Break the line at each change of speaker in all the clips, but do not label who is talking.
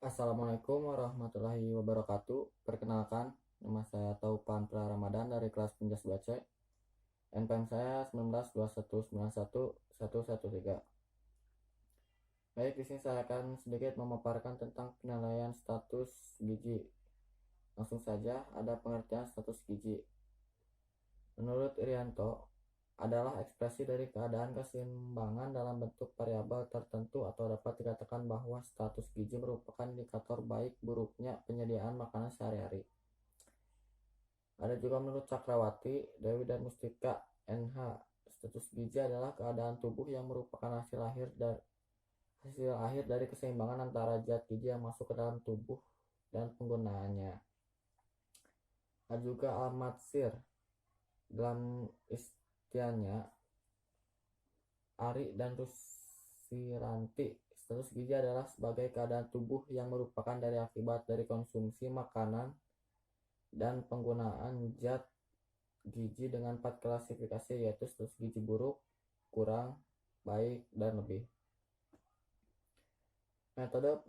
Assalamualaikum warahmatullahi wabarakatuh. Perkenalkan, nama saya Taupan Pra Ramadan dari kelas Pinjas Bace. NPM saya 1921911113. Baik, di sini saya akan sedikit memaparkan tentang penilaian status gizi. Langsung saja, ada pengertian status gizi. Menurut Irianto, adalah ekspresi dari keadaan keseimbangan dalam bentuk variabel tertentu atau dapat dikatakan bahwa status gizi merupakan indikator baik buruknya penyediaan makanan sehari-hari. Ada juga menurut Cakrawati, Dewi dan Mustika NH, status gizi adalah keadaan tubuh yang merupakan hasil akhir dari keseimbangan antara zat gizi yang masuk ke dalam tubuh dan penggunaannya. Ada juga Al-Matsir dalam istiannya Ari dan Rusiranti, status gizi adalah sebagai keadaan tubuh yang merupakan dari akibat dari konsumsi makanan dan penggunaan zat gizi dengan 4 klasifikasi, yaitu status gizi buruk, kurang, baik, dan lebih. Metode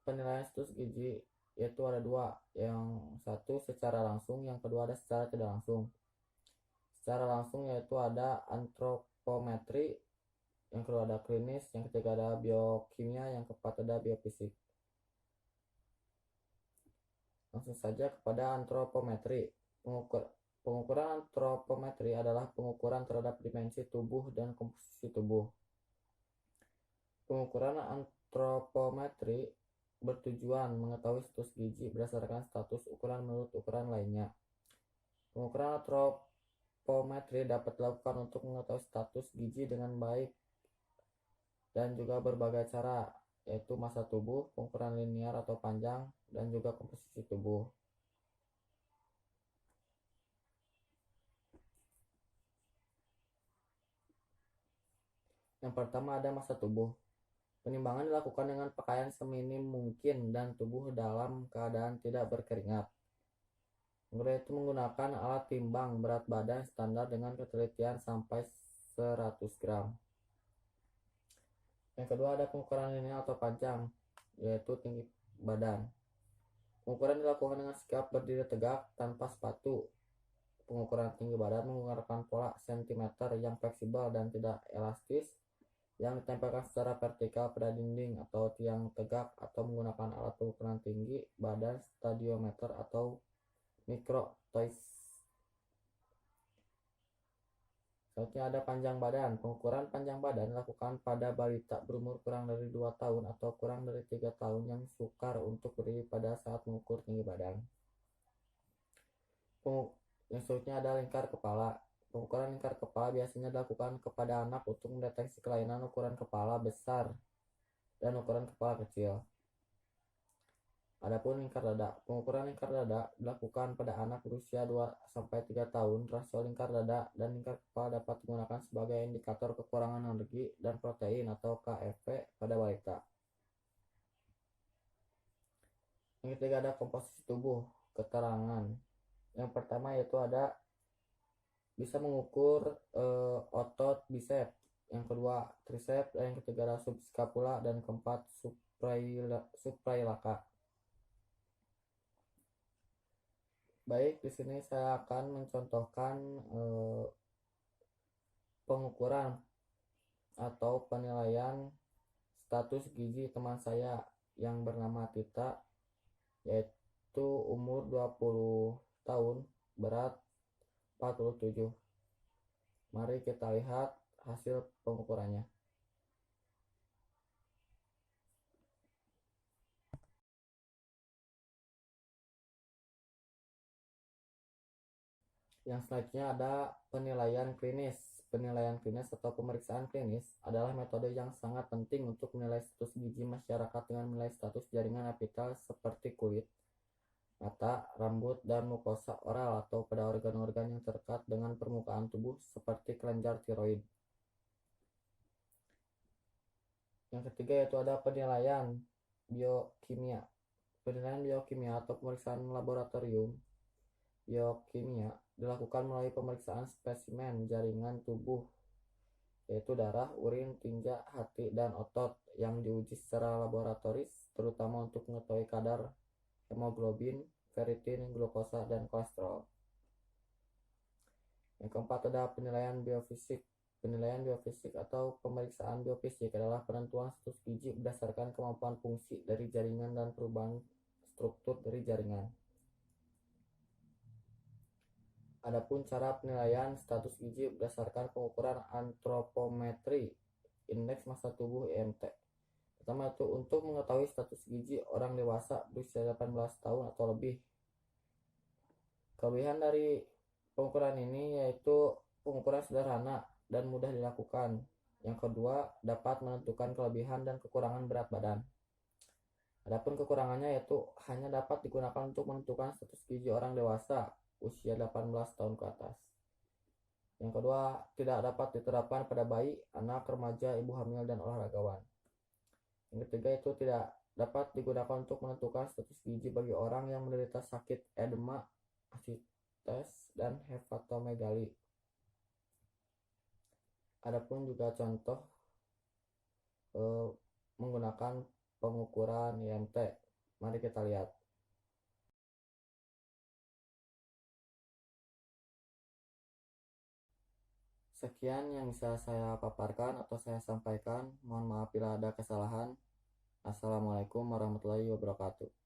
penilaian status gizi yaitu ada dua, yang satu secara langsung, yang kedua ada secara tidak langsung. Secara langsung yaitu ada antropometri, yang kedua ada klinis, yang ketiga ada biokimia, yang keempat ada biofisik. Langsung saja kepada antropometri. Pengukuran antropometri adalah pengukuran terhadap dimensi tubuh dan komposisi tubuh. Pengukuran antropometri bertujuan mengetahui status gizi berdasarkan status ukuran menurut ukuran lainnya. Pengukuran antropometri dapat dilakukan untuk mengetahui status gizi dengan baik dan juga berbagai cara, yaitu massa tubuh, pengukuran linear atau panjang, dan juga komposisi tubuh. Yang pertama ada massa tubuh. Penimbangan dilakukan dengan pakaian seminim mungkin dan tubuh dalam keadaan tidak berkeringat. Kemudian itu menggunakan alat timbang berat badan standar dengan ketelitian sampai 100 gram. Yang kedua ada pengukuran linear atau panjang, yaitu tinggi badan. Pengukuran dilakukan dengan sikap berdiri tegak tanpa sepatu. Pengukuran tinggi badan menggunakan pola sentimeter yang fleksibel dan tidak elastis, yang ditempelkan secara vertikal pada dinding atau tiang tegak, atau menggunakan alat pengukuran tinggi badan stadiometer atau mikrotois. Selanjutnya ada panjang badan. Pengukuran panjang badan dilakukan pada balita berumur kurang dari 2 tahun atau kurang dari 3 tahun yang sukar untuk berdiri pada saat mengukur tinggi badan. Yang selanjutnya ada lingkar kepala. Pengukuran lingkar kepala biasanya dilakukan kepada anak untuk mendeteksi kelainan ukuran kepala besar dan ukuran kepala kecil. Adapun lingkar dada. Pengukuran lingkar dada dilakukan pada anak berusia 2-3 tahun. Rasio lingkar dada dan lingkar kepala dapat digunakan sebagai indikator kekurangan energi dan protein atau KFP pada balita. Yang ketiga ada komposisi tubuh. Keterangan. Yang pertama yaitu ada bisa mengukur otot bicep, yang kedua tricep, dan yang ketiga ada subscapula, dan keempat suprailaka. Baik, di sini saya akan mencontohkan pengukuran atau penilaian status gizi teman saya yang bernama Tita, yaitu umur 20 tahun, berat 47. Mari kita lihat hasil pengukurannya. Yang selanjutnya ada penilaian klinis. Penilaian klinis atau pemeriksaan klinis adalah metode yang sangat penting untuk menilai status gizi masyarakat dengan menilai status jaringan epitel seperti kulit, mata, rambut, dan mukosa oral atau pada organ-organ yang terdekat dengan permukaan tubuh seperti kelenjar tiroid. Yang ketiga yaitu ada penilaian biokimia. Penilaian biokimia atau pemeriksaan laboratorium biokimia dilakukan melalui pemeriksaan spesimen jaringan tubuh yaitu darah, urin, tinja, hati, dan otot yang diuji secara laboratoris, terutama untuk mengetahui kadar hemoglobin, ferritin, glukosa, dan kolesterol. Yang keempat ada penilaian biofisik. Penilaian biofisik atau pemeriksaan biofisik adalah penentuan status gizi berdasarkan kemampuan fungsi dari jaringan dan perubahan struktur dari jaringan. Adapun cara penilaian status gizi berdasarkan pengukuran antropometri, indeks massa tubuh IMT. Pertama itu untuk mengetahui status gizi orang dewasa berusia 18 tahun atau lebih. Kelebihan dari pengukuran ini yaitu pengukuran sederhana dan mudah dilakukan. Yang kedua, dapat menentukan kelebihan dan kekurangan berat badan. Adapun kekurangannya yaitu hanya dapat digunakan untuk menentukan status gizi orang dewasa usia 18 tahun ke atas. Yang kedua, tidak dapat diterapkan pada bayi, anak, remaja, ibu hamil, dan olahragawan. Yang ketiga itu tidak dapat digunakan untuk menentukan status gizi bagi orang yang menderita sakit edema, asites, dan hepatomegali. Adapun juga contoh menggunakan pengukuran IMT. Mari kita lihat. Sekian yang bisa saya paparkan atau saya sampaikan. Mohon maaf bila ada kesalahan. Assalamualaikum warahmatullahi wabarakatuh.